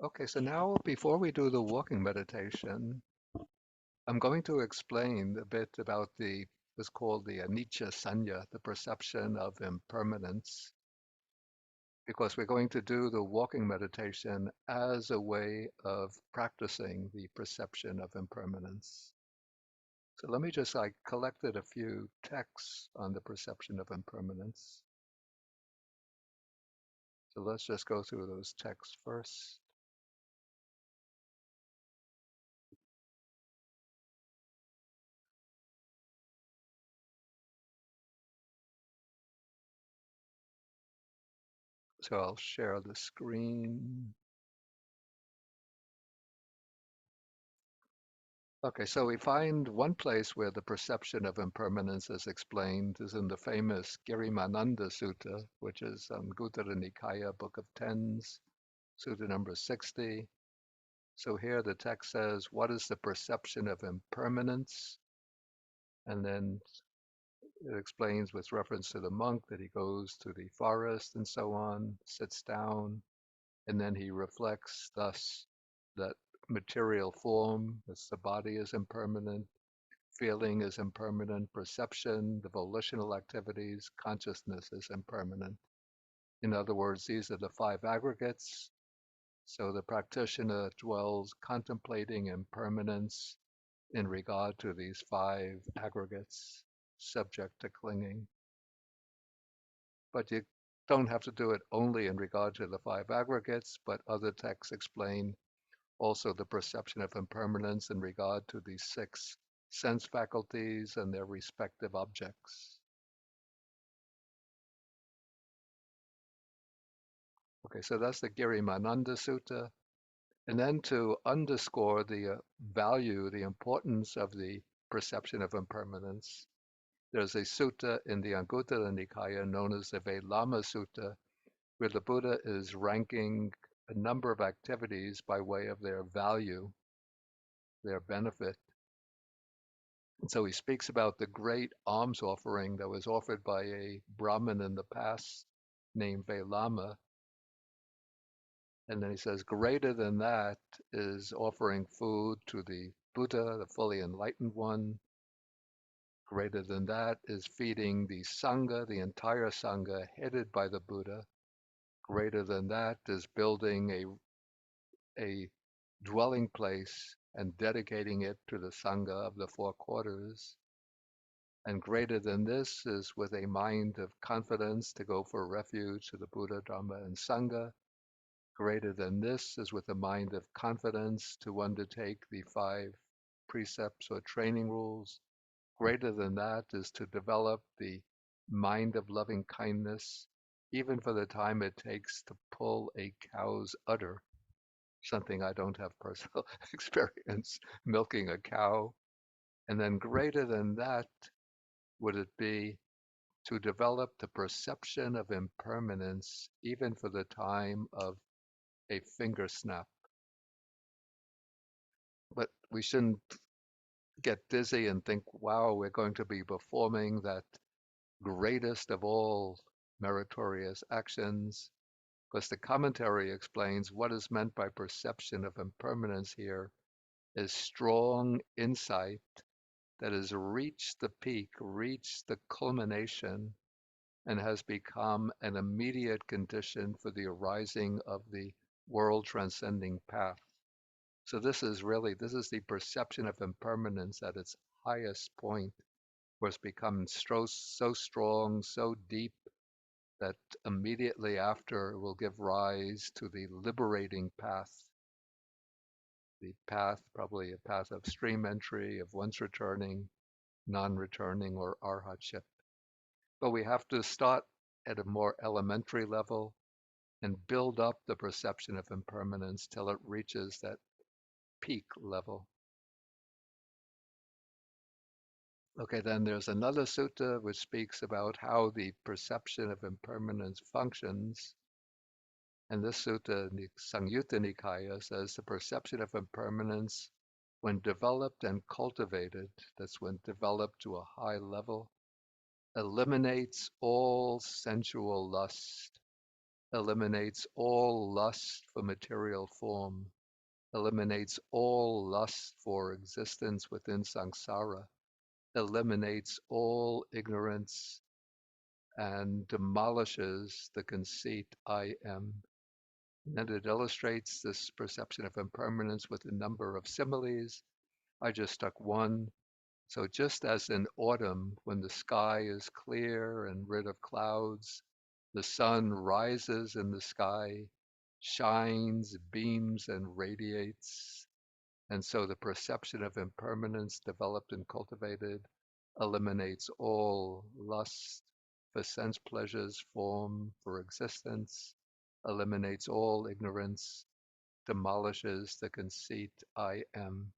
Okay, so now before we do the walking meditation, I'm going to explain a bit about what's called the anicca-saññā, the perception of impermanence, because we're going to do the walking meditation as a way of practicing the perception of impermanence. So let me just, I collected a few texts on the perception of impermanence. So let's just go through those texts first. So I'll share the screen. Okay, so we find one place where the perception of impermanence is explained is in the famous Girimananda Sutta, which is Anguttara Nikaya, Book of Tens, Sutta number 60. So here the text says, what is the perception of impermanence? And then it explains with reference to the monk that he goes to the forest and so on, sits down, and then he reflects thus that material form, as the body is impermanent, feeling is impermanent, perception, the volitional activities, consciousness is impermanent. In other words, these are the five aggregates. So the practitioner dwells contemplating impermanence in regard to these five aggregates, subject to clinging. But you don't have to do it only in regard to the five aggregates, but other texts explain also the perception of impermanence in regard to these six sense faculties and their respective objects. Okay, so that's the Girimananda Sutta. And then to underscore the value, the importance of the perception of impermanence, there's a sutta in the Anguttara Nikaya known as the Velama Sutta, where the Buddha is ranking a number of activities by way of their value, their benefit. And so he speaks about the great alms offering that was offered by a Brahmin in the past named Velama. And then he says, greater than that is offering food to the Buddha, the fully enlightened one. Greater than that is feeding the Sangha, the entire Sangha headed by the Buddha. Greater than that is building a dwelling place and dedicating it to the Sangha of the four quarters. And greater than this is with a mind of confidence to go for refuge to the Buddha, Dharma, and Sangha. Greater than this is with a mind of confidence to undertake the five precepts or training rules. Greater than that is to develop the mind of loving kindness, even for the time it takes to pull a cow's udder, something I don't have personal experience milking a cow. And then greater than that would it be to develop the perception of impermanence, even for the time of a finger snap. But we shouldn't get dizzy and think, wow, we're going to be performing that greatest of all meritorious actions, because the commentary explains what is meant by perception of impermanence here is strong insight that has reached the peak, reached the culmination, and has become an immediate condition for the arising of the world transcending path. So this is the perception of impermanence at its highest point, where it's become so strong, so deep, that immediately after it will give rise to the liberating path, the path, probably a path of stream entry, of once returning, non-returning, or arhatship. But we have to start at a more elementary level and build up the perception of impermanence till it reaches that peak level. Okay, then there's another sutta which speaks about how the perception of impermanence functions. And this sutta, the Samyutta Nikaya, says the perception of impermanence, when developed and cultivated, that's when developed to a high level, eliminates all sensual lust eliminates all lust for material form, eliminates all lust for existence within samsara, eliminates all ignorance, and demolishes the conceit I am. And then it illustrates this perception of impermanence with a number of similes. I just stuck one. So just as in autumn, when the sky is clear and rid of clouds, the sun rises in the sky, shines, beams, and radiates. And so the perception of impermanence developed and cultivated eliminates all lust for sense pleasures, form for existence, eliminates all ignorance, demolishes the conceit I am.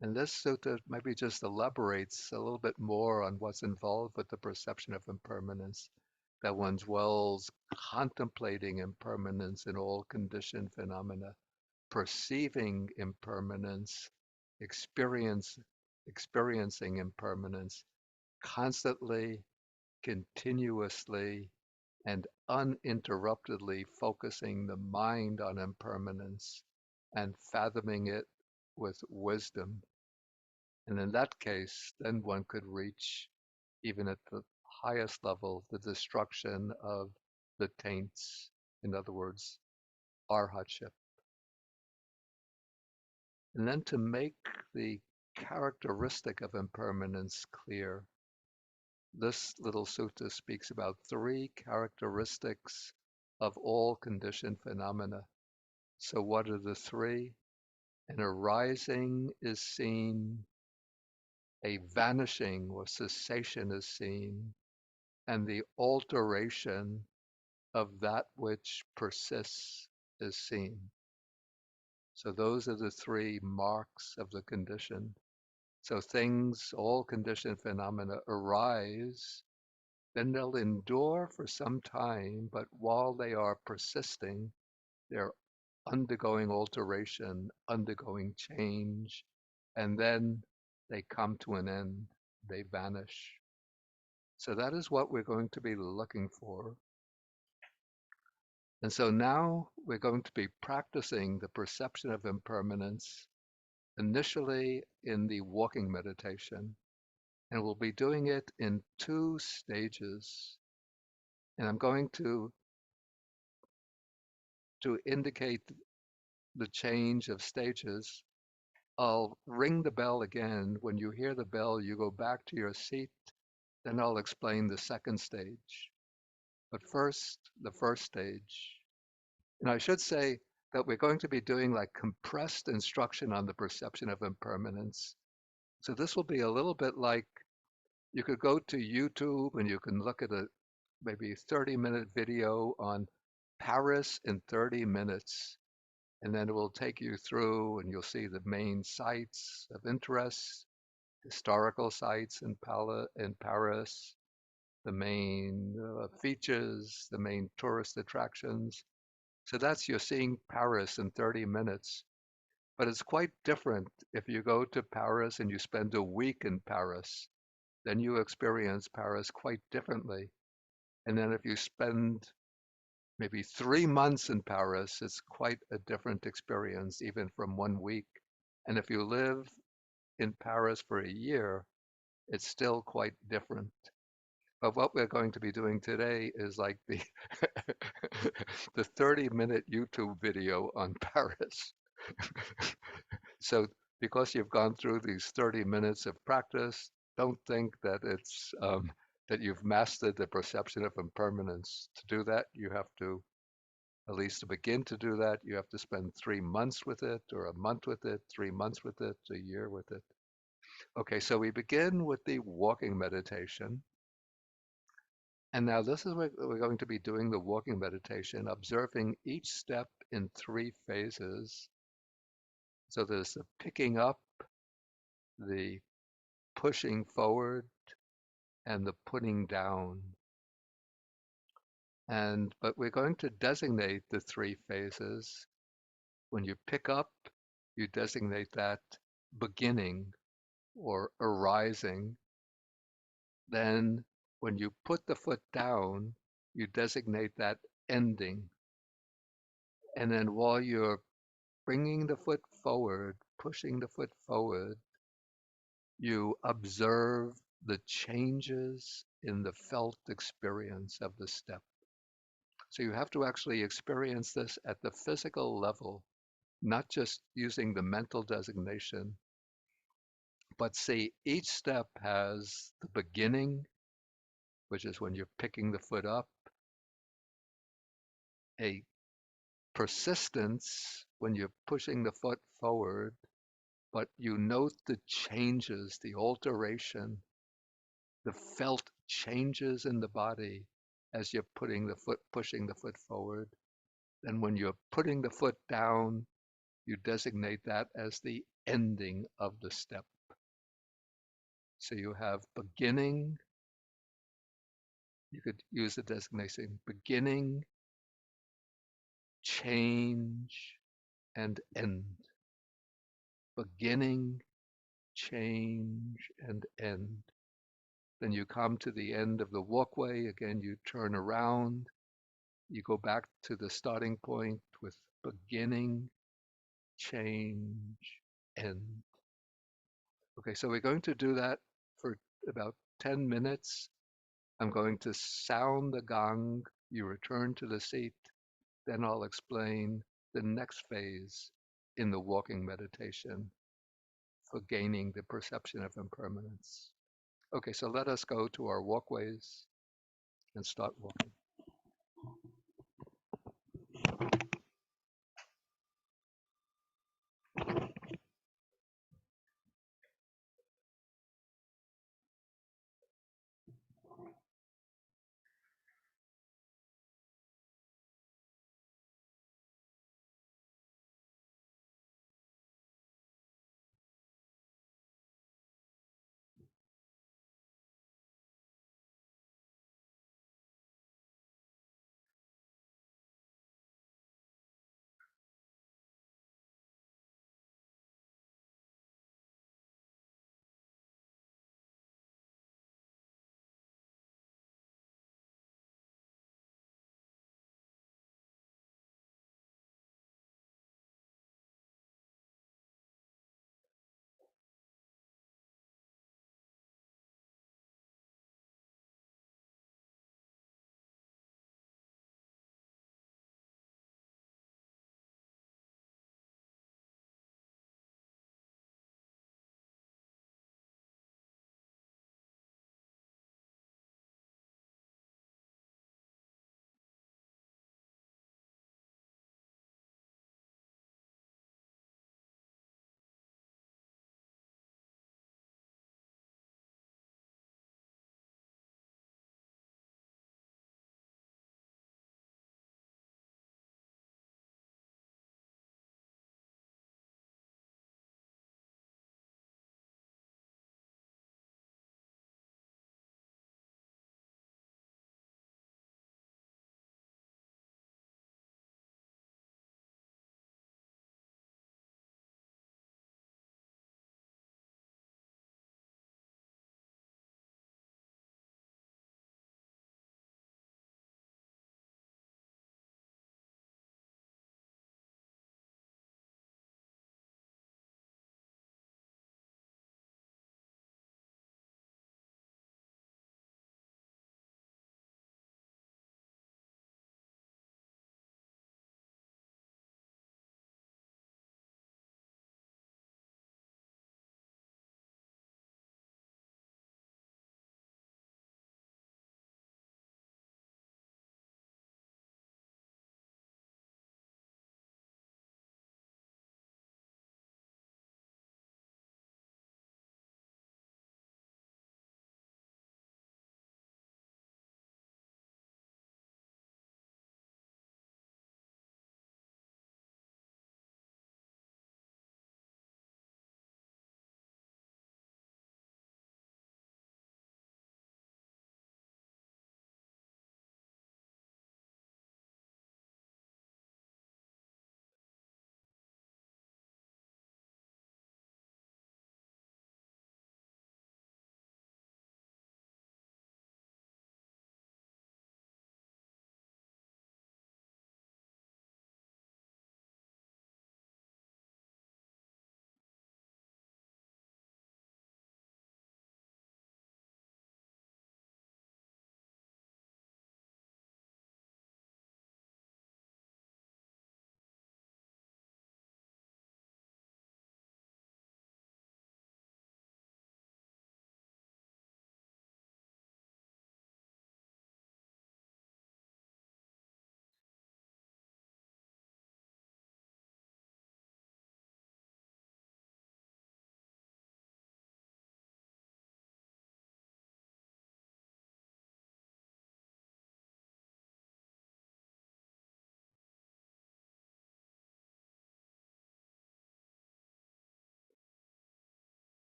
And this sutta maybe just elaborates a little bit more on what's involved with the perception of impermanence, that one dwells contemplating impermanence in all conditioned phenomena, perceiving impermanence, experiencing impermanence, constantly, continuously, and uninterruptedly focusing the mind on impermanence and fathoming it with wisdom. And in that case, then one could reach, even at the highest level, the destruction of the taints. In other words, arhatship. And then to make the characteristic of impermanence clear, this little sutta speaks about three characteristics of all conditioned phenomena. So what are the three? An arising is seen, a vanishing or cessation is seen, and the alteration of that which persists is seen. So those are the three marks of the condition. So things, all conditioned phenomena arise, then they'll endure for some time, but while they are persisting, they're undergoing alteration, undergoing change, and then they come to an end, they vanish. So that is what we're going to be looking for. And so now we're going to be practicing the perception of impermanence initially in the walking meditation. And we'll be doing it in two stages. And I'm going to indicate the change of stages. I'll ring the bell again. When you hear the bell, you go back to your seat. Then I'll explain the second stage. But first, the first stage. And I should say that we're going to be doing like compressed instruction on the perception of impermanence. So this will be a little bit like you could go to YouTube and you can look at a maybe 30-minute video on Paris in 30 minutes. And then it will take you through and you'll see the main sites of interest, historical sites in Paris, the main features, the main tourist attractions. So that's you're seeing Paris in 30 minutes. But it's quite different if you go to Paris and you spend a week in Paris, then you experience Paris quite differently. And then if you spend maybe 3 months in Paris, it's quite a different experience, even from 1 week. And if you live in Paris for a year, it's still quite different. But what we're going to be doing today is like the the 30-minute YouTube video on Paris. So because you've gone through these 30 minutes of practice, don't think that it's that you've mastered the perception of impermanence. To do that, you have to, at least to begin to do that, you have to spend 3 months with it, or a month with it, 3 months with it, a year with it. Okay, so we begin with the walking meditation. And now this is where we're going to be doing the walking meditation, observing each step in 3 phases. So there's the picking up, the pushing forward, and the putting down. But we're going to designate the 3 phases. When you pick up, you designate that beginning or arising. Then When you put the foot down, you designate that ending. And then while you're bringing the foot forward, pushing the foot forward, you observe the changes in the felt experience of the step. So you have to actually experience this at the physical level, not just using the mental designation, but see each step has the beginning, which is when you're picking the foot up, a persistence when you're pushing the foot forward, but you note the changes, the alteration, the felt changes in the body as you're pushing the foot forward. And when you're putting the foot down, you designate that as the ending of the step. So you have beginning, you could use the designation beginning, change, and end. Beginning, change, and end. Then you come to the end of the walkway. Again, you turn around. You go back to the starting point with beginning, change, end. Okay, so we're going to do that for about 10 minutes. I'm going to sound the gong. You return to the seat. Then I'll explain the next phase in the walking meditation for gaining the perception of impermanence. Okay, so let us go to our walkways and start walking.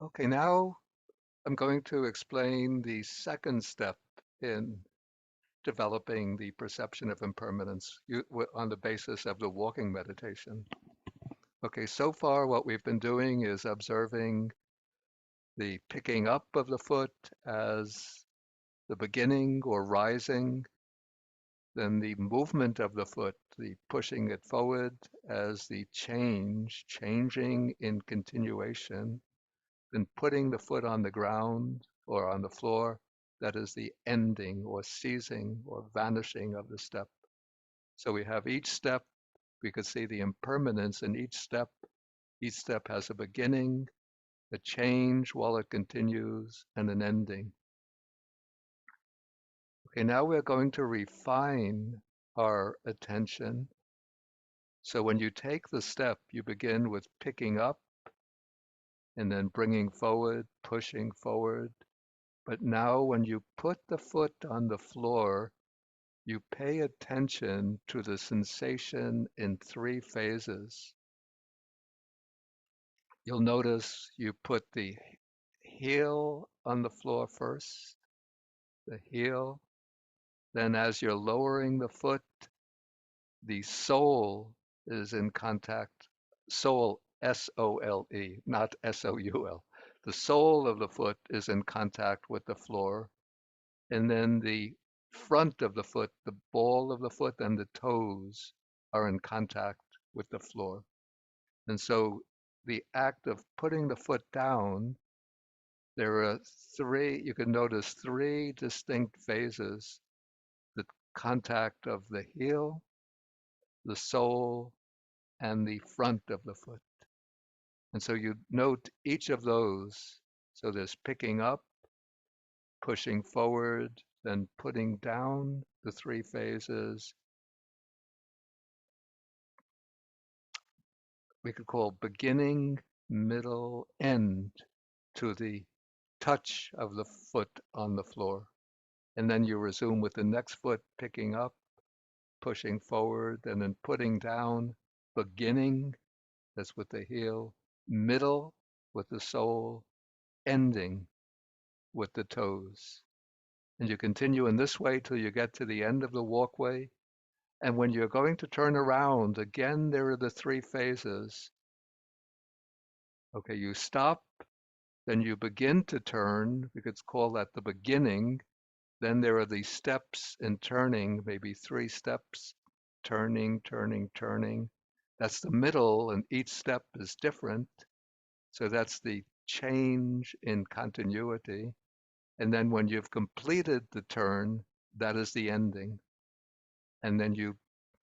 Okay, now I'm going to explain the second step in developing the perception of impermanence on the basis of the walking meditation. Okay, so far what we've been doing is observing the picking up of the foot as the beginning or rising, then the movement of the foot, the pushing it forward as the changing in continuation, then putting the foot on the ground or on the floor, that is the ending or ceasing or vanishing of the step. So we have each step, we could see the impermanence in each step. Each step has a beginning, a change while it continues, and an ending. Okay, now we're going to refine our attention. So when you take the step, you begin with picking up and then bringing forward, pushing forward. But now when you put the foot on the floor, you pay attention to the sensation in three phases. You'll notice you put the heel on the floor first, the heel. Then as you're lowering the foot, the sole is in contact, sole, S-O-L-E, not S-O-U-L. The sole of the foot is in contact with the floor, and then the front of the foot, the ball of the foot and the toes are in contact with the floor. And so the act of putting the foot down, there are three, you can notice three distinct phases: the contact of the heel, the sole, and the front of the foot. And so you note each of those. So there's picking up, pushing forward, then putting down, the three phases. We could call beginning, middle, end to the touch of the foot on the floor. And then you resume with the next foot picking up, pushing forward, and then putting down, beginning, that's with the heel, middle with the sole, ending with the toes. And you continue in this way till you get to the end of the walkway. And when you're going to turn around, again, there are the three phases. Okay, you stop, then you begin to turn. We could call that the beginning. Then there are these steps in turning, maybe three steps, turning, turning, turning. That's the middle, and each step is different. So that's the change in continuity. And then when you've completed the turn, that is the ending. And then you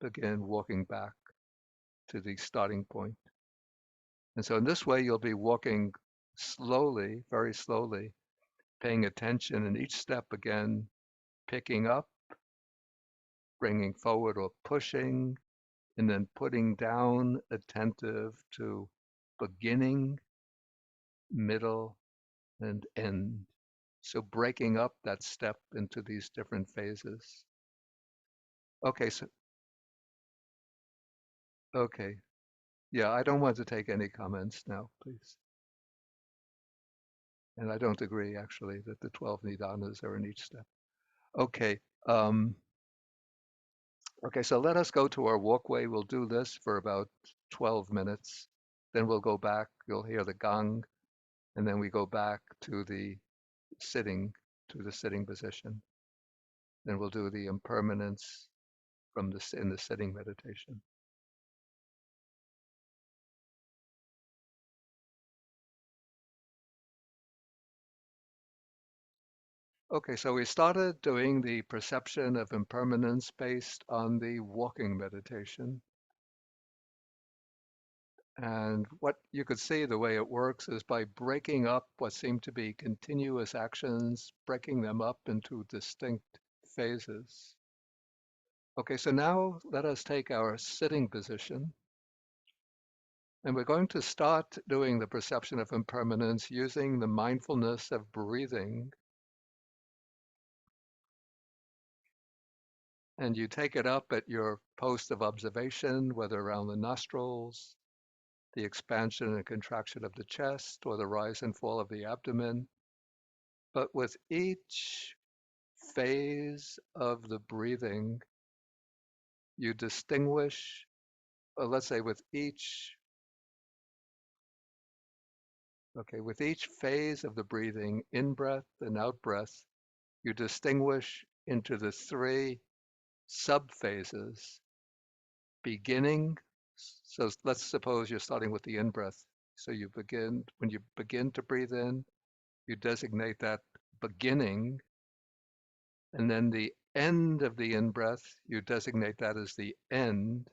begin walking back to the starting point. And so in this way, you'll be walking slowly, very slowly, paying attention in each step again, picking up, bringing forward or pushing, and then putting down, attentive to beginning, middle, and end. So breaking up that step into these different phases. Okay, so, okay. Yeah, I don't want to take any comments now, please. And I don't agree, actually, that the 12 nidanas are in each step. Okay. Um, okay, so let us go to our walkway. We'll do this for about 12 minutes. Then we'll go back. You'll hear the gong. And then we go back to the sitting, to the sitting position. Then we'll do the impermanence in the sitting meditation. Okay, so we started doing the perception of impermanence based on the walking meditation. And what you could see, the way it works is by breaking up what seem to be continuous actions, breaking them up into distinct phases. Okay, so now let us take our sitting position. And we're going to start doing the perception of impermanence using the mindfulness of breathing. And you take it up at your post of observation, whether around the nostrils, the expansion and contraction of the chest or the rise and fall of the abdomen. But with each phase of the breathing, you distinguish, or let's say with each phase of the breathing, in breath and out breath, you distinguish into the three sub phases. Beginning, so let's suppose you're starting with the in breath. So when you begin to breathe in, you designate that beginning, and then the end of the in breath, you designate that as the end.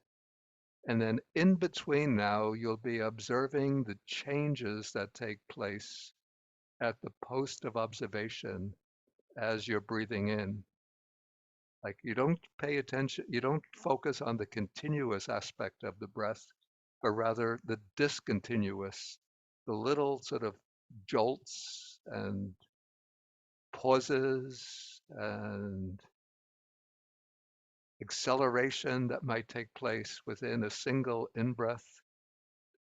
And then in between now, you'll be observing the changes that take place at the post of observation as you're breathing in. Like you don't pay attention, you don't focus on the continuous aspect of the breath, but rather the discontinuous, the little sort of jolts and pauses and acceleration that might take place within a single in-breath.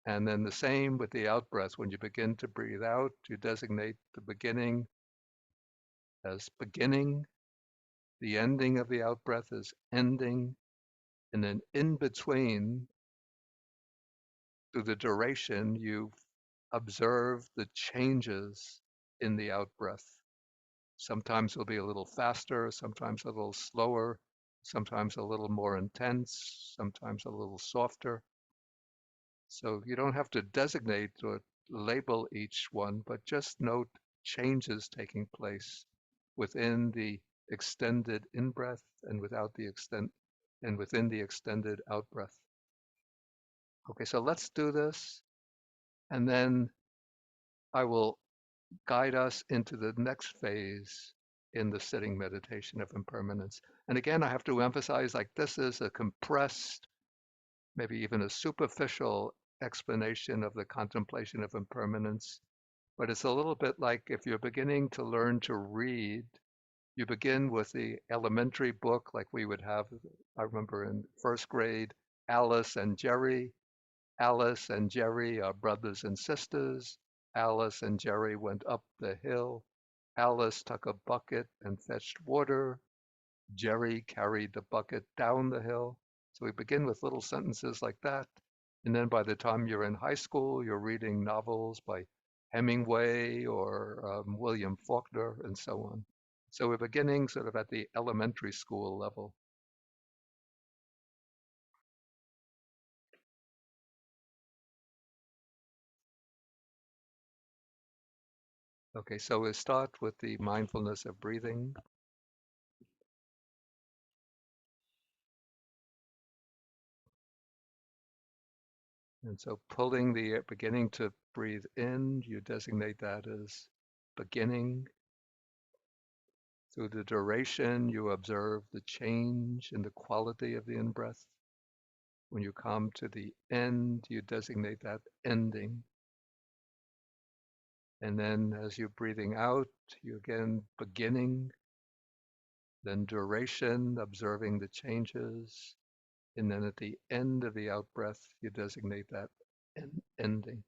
And then the same with the out-breath. When you begin to breathe out, you designate the beginning as beginning, the ending of the out-breath as ending, and then in between, through the duration, you observe the changes in the out-breath. Sometimes it'll be a little faster, sometimes a little slower, sometimes a little more intense, sometimes a little softer. So you don't have to designate or label each one, but just note changes taking place within the extended in-breath and within the extended out-breath. Okay, so let's do this, and then I will guide us into the next phase in the sitting meditation of impermanence. And again, I have to emphasize, like, this is a compressed, maybe even a superficial explanation of the contemplation of impermanence. But it's a little bit like if you're beginning to learn to read, you begin with the elementary book, like we would have, I remember in first grade, Alice and Jerry. Alice and Jerry are brothers and sisters. Alice and Jerry went up the hill. Alice took a bucket and fetched water. Jerry carried the bucket down the hill. So we begin with little sentences like that. And then by the time you're in high school, you're reading novels by Hemingway or William Faulkner and so on. So we're beginning sort of at the elementary school level. Okay, so we start with the mindfulness of breathing. And so beginning to breathe in, you designate that as beginning. Through the duration, you observe the change in the quality of the in-breath. When you come to the end, you designate that ending. And then as you're breathing out, you again beginning, then duration, observing the changes. And then at the end of the out-breath, you designate that ending.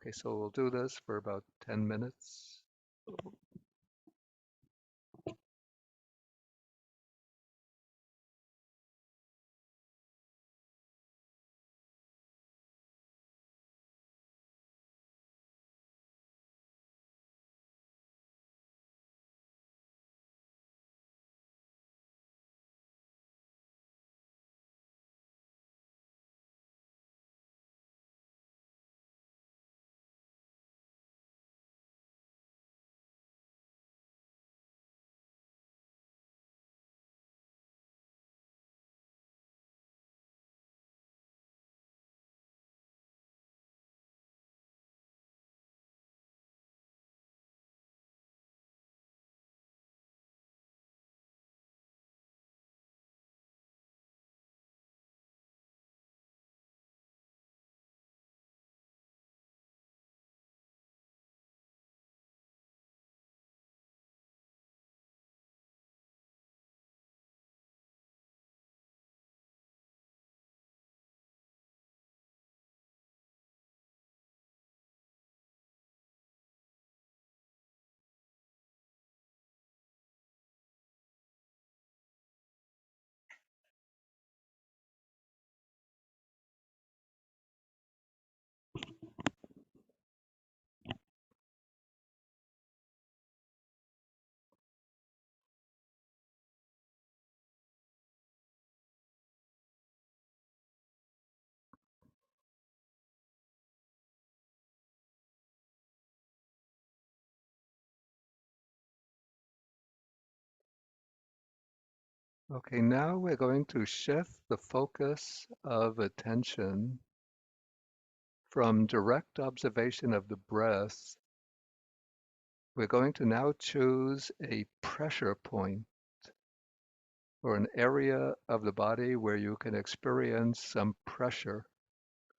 Okay, so we'll do this for about 10 minutes. Okay, now we're going to shift the focus of attention from direct observation of the breath. We're going to now choose a pressure point or an area of the body where you can experience some pressure.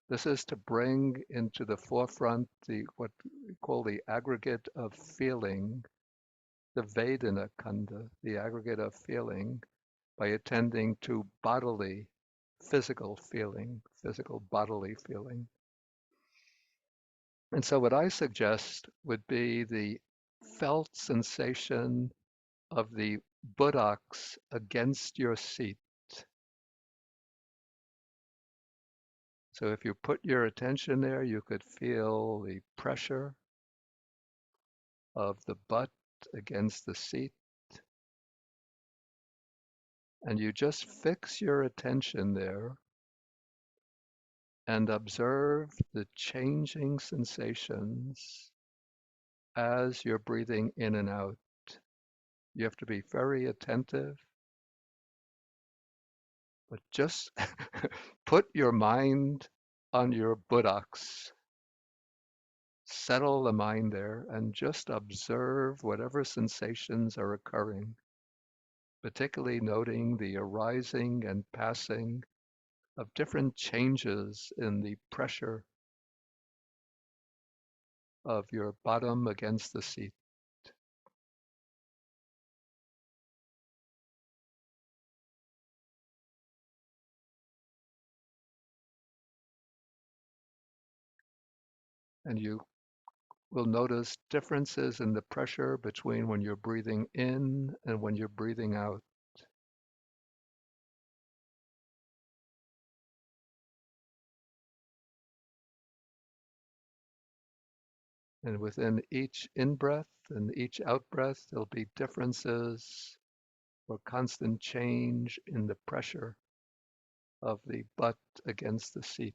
This is to bring into the forefront what we call the aggregate of feeling, the Vedana Khandha, the aggregate of feeling, by attending to bodily, physical feeling, physical bodily feeling. And so what I suggest would be the felt sensation of the buttocks against your seat. So if you put your attention there, you could feel the pressure of the butt against the seat. And you just fix your attention there and observe the changing sensations as you're breathing in and out. You have to be very attentive, but just put your mind on your buttocks, settle the mind there, and just observe whatever sensations are occurring, particularly noting the arising and passing of different changes in the pressure of your bottom against the seat. And you will notice differences in the pressure between when you're breathing in and when you're breathing out. And within each in-breath and each out-breath, there'll be differences or constant change in the pressure of the butt against the seat.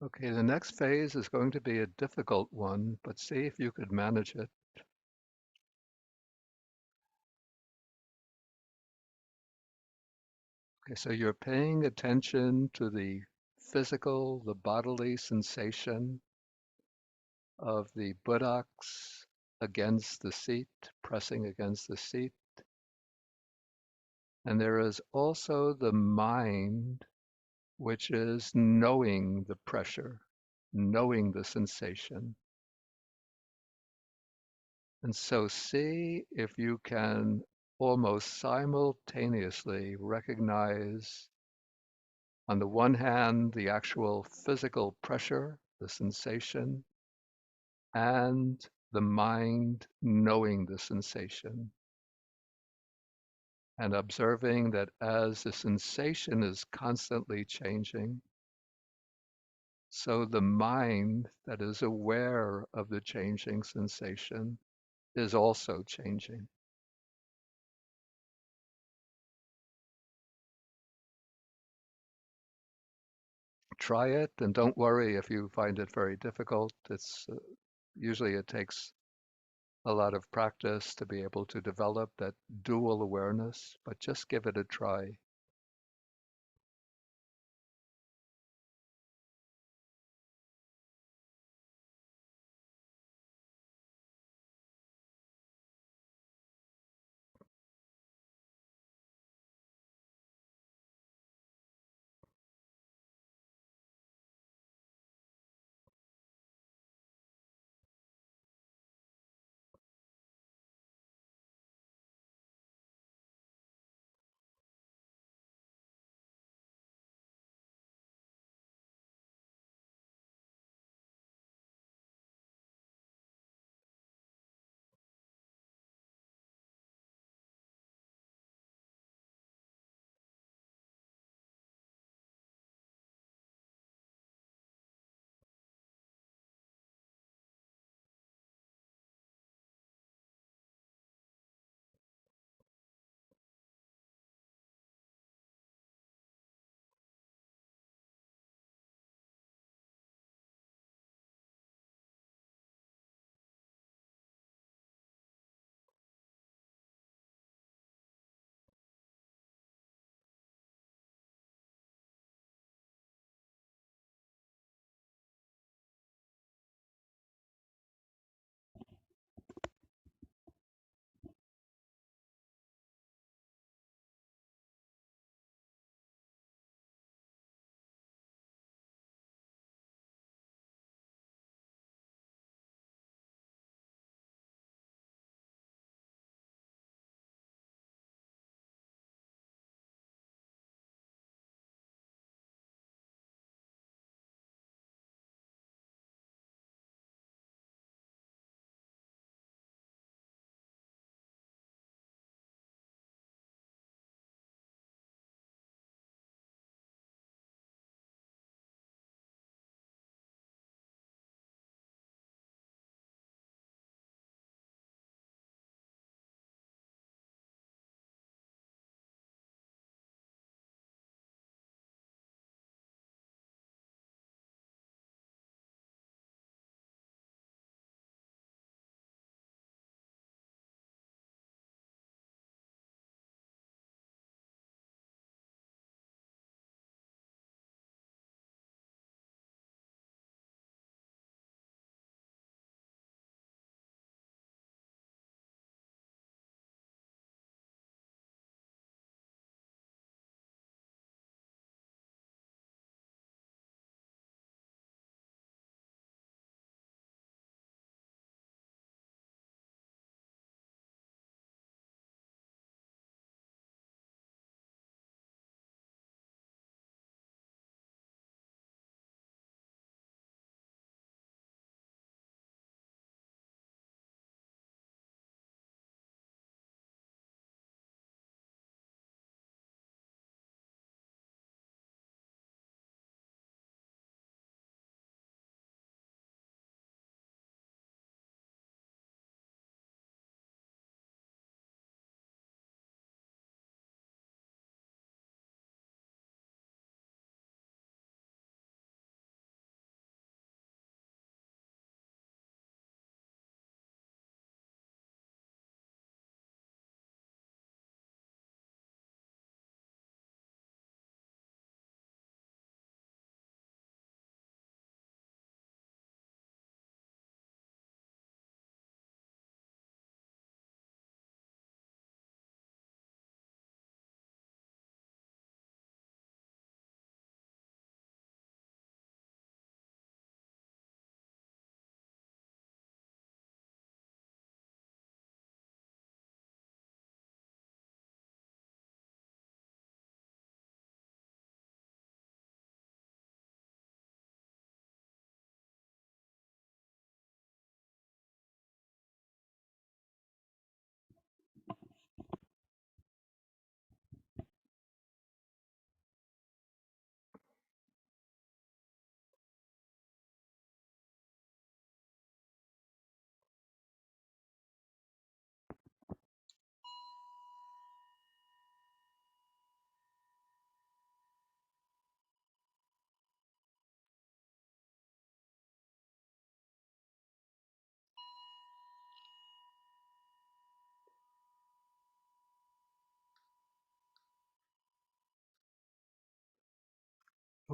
Okay, the next phase is going to be a difficult one, but see if you could manage it. Okay, so you're paying attention to the physical, the bodily sensation of the buttocks against the seat, pressing against the seat. And there is also the mind, which is knowing the pressure, knowing the sensation. And so see if you can almost simultaneously recognize, on the one hand, the actual physical pressure, the sensation, and the mind knowing the sensation, and observing that as the sensation is constantly changing, so the mind that is aware of the changing sensation is also changing. Try it and don't worry if you find it very difficult. It's usually it takes a lot of practice to be able to develop that dual awareness, but just give it a try.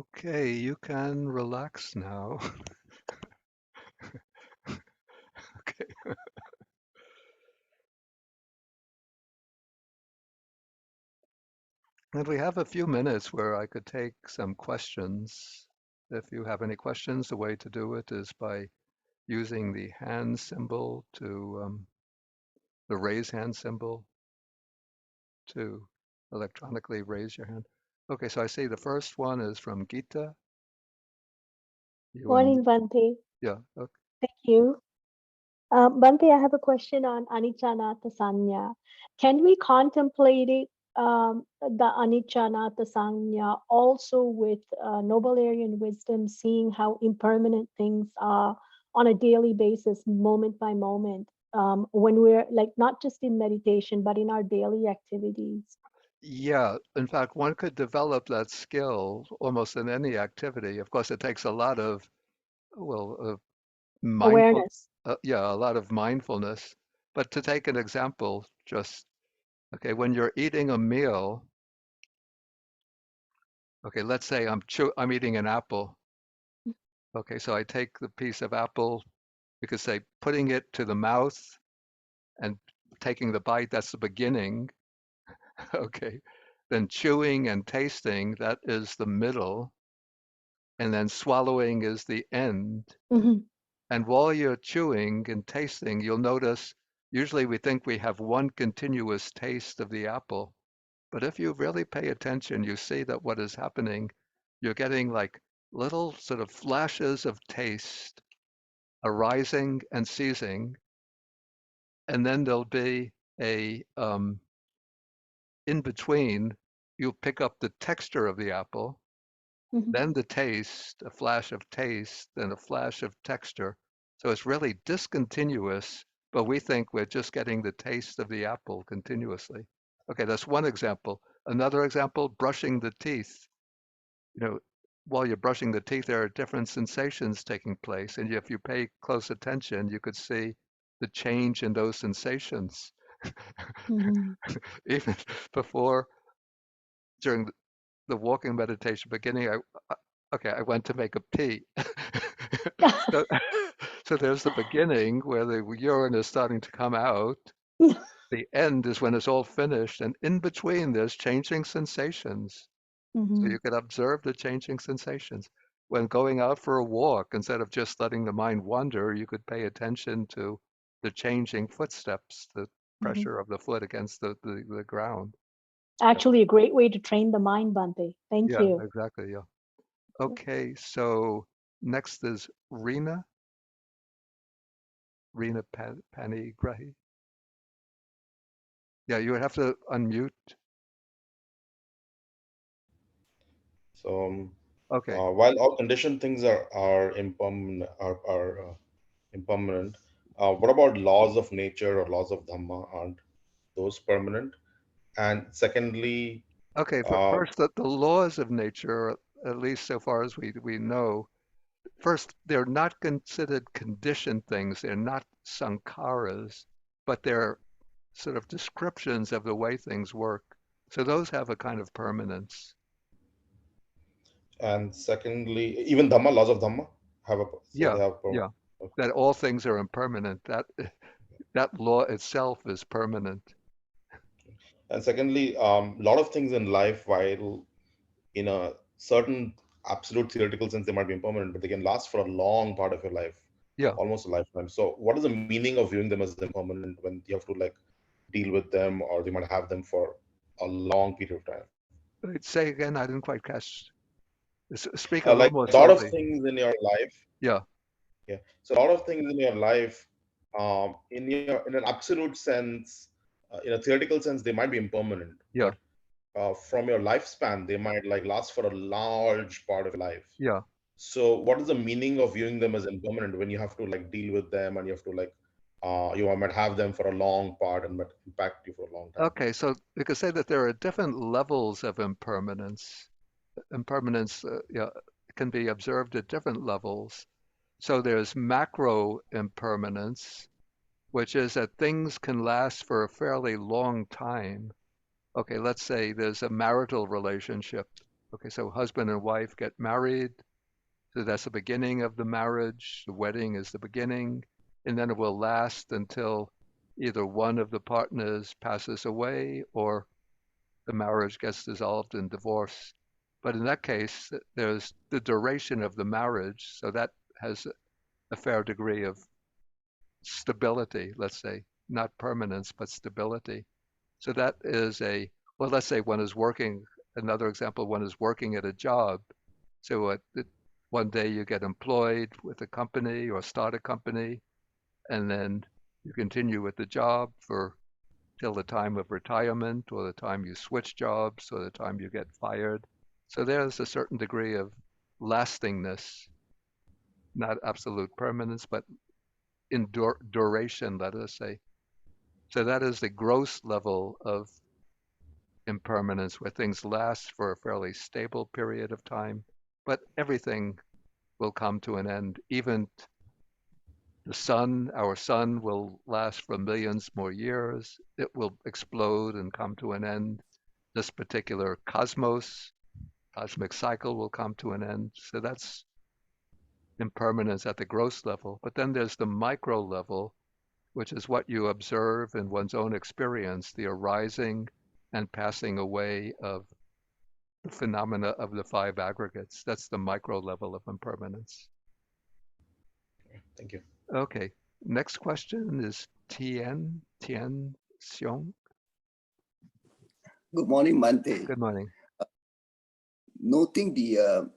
Okay, you can relax now. Okay. And we have a few minutes where I could take some questions. If you have any questions, the way to do it is by using the hand symbol to the raise hand symbol to electronically raise your hand. Okay, so I see the first one is from Gita. You and Morning, Bhante. yeah, okay. Thank you. Bhante, I have a question on anicca-saññā. Can we contemplate it, the anicca-saññā, also with noble Aryan wisdom, seeing how impermanent things are on a daily basis, moment by moment, when we're like not just in meditation, but in our daily activities? Yeah, in fact, one could develop that skill almost in any activity. Of course, it takes a lot of, well, mindful, Awareness. yeah, a lot of mindfulness. But to take an example, just, okay, when you're eating a meal, okay, let's say I'm eating an apple. Okay, so I take the piece of apple, you could say putting it to the mouth and taking the bite, that's the beginning. Okay. Then chewing and tasting, that is the middle. And then swallowing is the end. Mhm, And while you're chewing and tasting, you'll notice usually we think we have one continuous taste of the apple. But if you really pay attention, you see that what is happening, you're getting like little sort of flashes of taste arising and ceasing. And then there'll be a in between, you'll pick up the texture of the apple, mhm, then the taste, a flash of taste, then a flash of texture. So it's really discontinuous, but we think we're just getting the taste of the apple continuously. Okay, that's one example. Another example, brushing the teeth. You know, while you're brushing the teeth, there are different sensations taking place. And if you pay close attention, you could see the change in those sensations. mhm. Even before, during the walking meditation beginning, okay, I went to make a pee. So, so there's the beginning where the urine is starting to come out. The end is when it's all finished, and in between there's changing sensations. So you Mhm, can observe the changing sensations. When going out for a walk, instead of just letting the mind wander, you could pay attention to the changing footsteps, the mhm. pressure of the foot against the ground. Actually, a great way to train the mind, Bhante. Thank Yeah, you. exactly. Yeah. Okay, so next is Rena Panigrahi. Yeah, you would have to unmute. So, Okay. while all conditioned things are impermanent, impermanent, what about laws of nature or laws of dhamma? Aren't those permanent? And secondly, Okay, uh, first, the laws of nature, at least so far as we know, first, they're not considered conditioned things. They're not sankharas, but they're sort of descriptions of the way things work. So those have a kind of permanence. and secondly, even dhamma, laws of dhamma have a so Yeah, they have yeah. permanent. Okay. That all things are impermanent. That law itself is permanent. And secondly, a lot of things in life, while in a certain absolute theoretical sense they might be impermanent, but they can last for a long part of your life, Yeah. almost a lifetime. So what is the meaning of viewing them as impermanent when you have to like deal with them, or they might have them for a long period of time? Say again, I didn't quite catch. Speak a Like little a more lot of slowly. things in your life. Yeah, Yeah, so a lot of things in your life, in an absolute sense, in a theoretical sense, they might be impermanent, yeah, but from your lifespan they might like last for a large part of your life. yeah. So what is the meaning of viewing them as impermanent when you have to like deal with them, and you have to like you might have them for a long part and might impact you for a long time? Okay, so you could say that there are different levels of impermanence. Impermanence, yeah, can be observed at different levels. So there's macro impermanence, which is that things can last for a fairly long time. Okay, let's say there's a marital relationship. Okay, so husband and wife get married. So that's the beginning of the marriage. The wedding is the beginning, and then it will last until either one of the partners passes away or the marriage gets dissolved in divorce. But in that case, there's the duration of the marriage, so that has a fair degree of stability, let's say, not permanence, but stability. So that is well, let's say one is working, another example, one is working at a job. So one day you get employed with a company or start a company, and then you continue with the job for till the time of retirement or the time you switch jobs or the time you get fired. So there's a certain degree of lastingness, not absolute permanence, but in duration, let us say. So that is the gross level of impermanence where things last for a fairly stable period of time, but everything will come to an end. Even the sun, our sun, will last for millions more years. It will explode and come to an end. This particular cosmic cycle will come to an end. So that's impermanence at the gross level. But then there's the micro level, which is what you observe in one's own experience, the arising and passing away of the phenomena of the five aggregates. That's the micro level of impermanence. Thank you. Okay, next question is Tian Xiong. Good morning, Bhante. Good morning. Noting the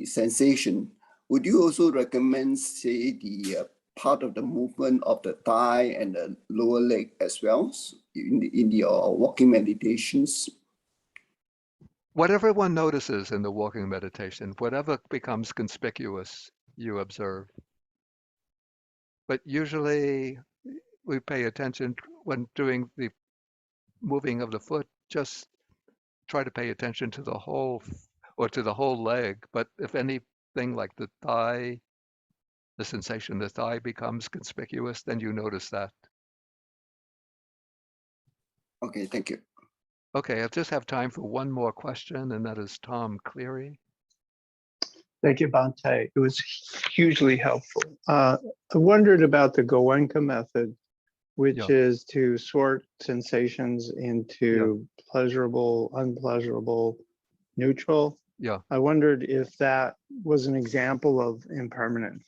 sensation, would you also recommend, say, the part of the movement of the thigh and the lower leg as well in your walking meditations? Whatever one notices in the walking meditation, whatever becomes conspicuous, you observe. But usually we pay attention when doing the moving of the foot, just try to pay attention to the whole or to the whole leg. But if anything like the thigh, the sensation the thigh becomes conspicuous, then you notice that. Okay, thank you. Okay, I'll just have time for one more question, and that is Tom Cleary. Thank you, Bhante. It was hugely helpful. I wondered about the Goenka method, which Yeah. is to sort sensations into pleasurable, unpleasurable, neutral. Yeah. I wondered if that was an example of impermanence.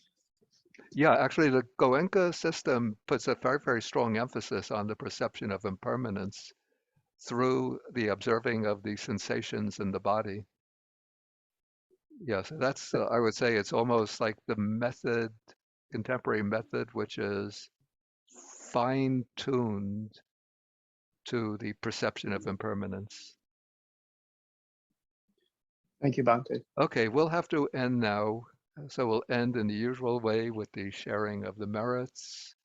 Yeah, actually, the Goenka system puts a very, very strong emphasis on the perception of impermanence through the observing of the sensations in the body. Yeah, so that's, I would say it's almost like the method, contemporary method, which is fine-tuned to the perception of impermanence. Thank you, Bhante. Okay, we'll have to end now. So we'll end in the usual way with the sharing of the merits.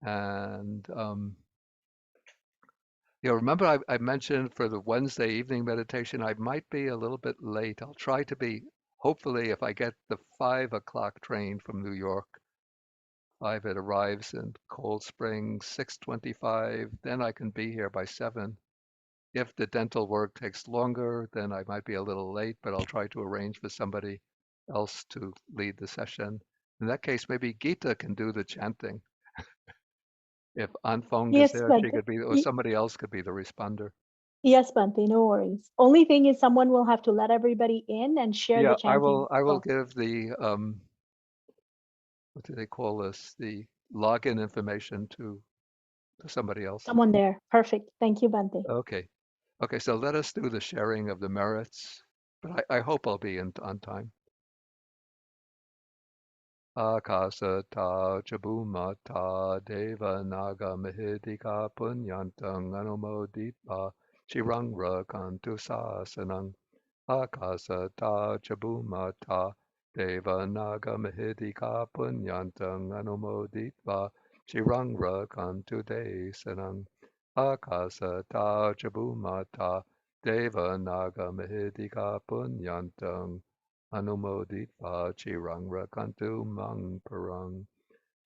And remember I mentioned for the Wednesday evening meditation, I might be a little bit late. I'll try to be, hopefully, if I get the 5 o'clock train from New York, 5, it arrives in Cold Spring, 6:25, then I can be here by 7. If the dental work takes longer, then I might be a little late, but I'll try to arrange for somebody else to lead the session. In that case, maybe Gita can do the chanting. If Anfong is Yes, there, she Bhante. could be, or somebody else could be the responder. Yes, Bhante, no worries. Only thing is someone will have to let everybody in and share Yeah, the chanting. I will give the what do they call this? The login information to somebody else. Someone there. Perfect. Thank you, Bhante. Okay. Okay, so let us do the sharing of the merits. But I hope I'll be on time. Akasata Chabumata Deva Naga Mahidika Punyantang Anumoditva Chirang Rakantu Sasanang Akasata Chabumata Deva Naga Mahidika Punyantang Anumoditva Chirang Rakantu Desanang Akasata Chabumata Deva Naga Mahidika Punyantang Anumoditva chirang rakantu mang parang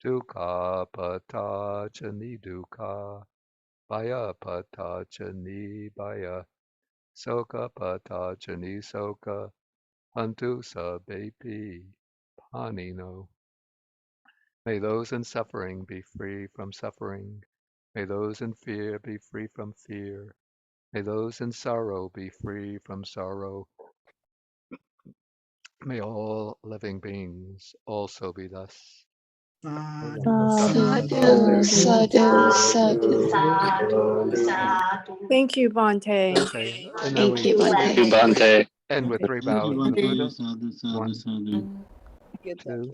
dukkha pata chani dukkha bhaya pata chani bhaya Soka Patajani Soka Hantu Sabepi Panino. May those in suffering be free from suffering. May those in fear be free from fear. May those in sorrow be free from sorrow. May all living beings also be thus. Sadhu, Sadhu, sadhu, sadhu. Thank you, Bhante. Okay, and then Thank we you, Bhante. Bhante. end with 3 Thank you, bows to the Buddha. Sadhu, sadhu, 1, sadhu. 2,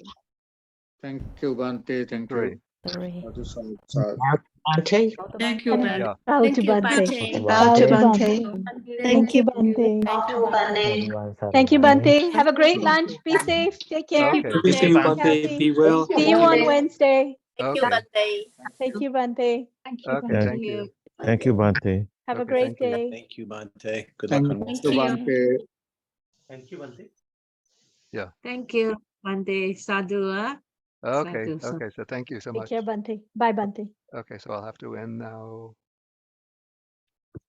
Thank you, Bhante. Thank 3. you. Sorry. Sadhu, sadhu, sadhu. Bhante. Thank you, Ben. Yeah. Bow Thank to you, Bhante. Bhante. Bow to Bow to Bhante. Bhante. Thank Thank you, you. Bhante. Thank you, Bhante. Thank you, Bhante. Have a great lunch. Be safe. Take care. Okay. Thank you, Stay Bhante. healthy. Be well. See you on Wednesday. Thank you, Okay. Bhante. Thank you, Bhante. Okay. Thank you. Thank you, Bhante. Have a Okay, great thank you. day. Thank you, Bhante. Good Thank luck on you, Wednesday. Bhante. Thank you, Bhante. Yeah. Thank you, Bhante. Sadhu. Okay. Sadhu, sadhu. Okay. So thank you so Take much. care, Bhante. Bye, Bhante. Okay. So I'll have to end now.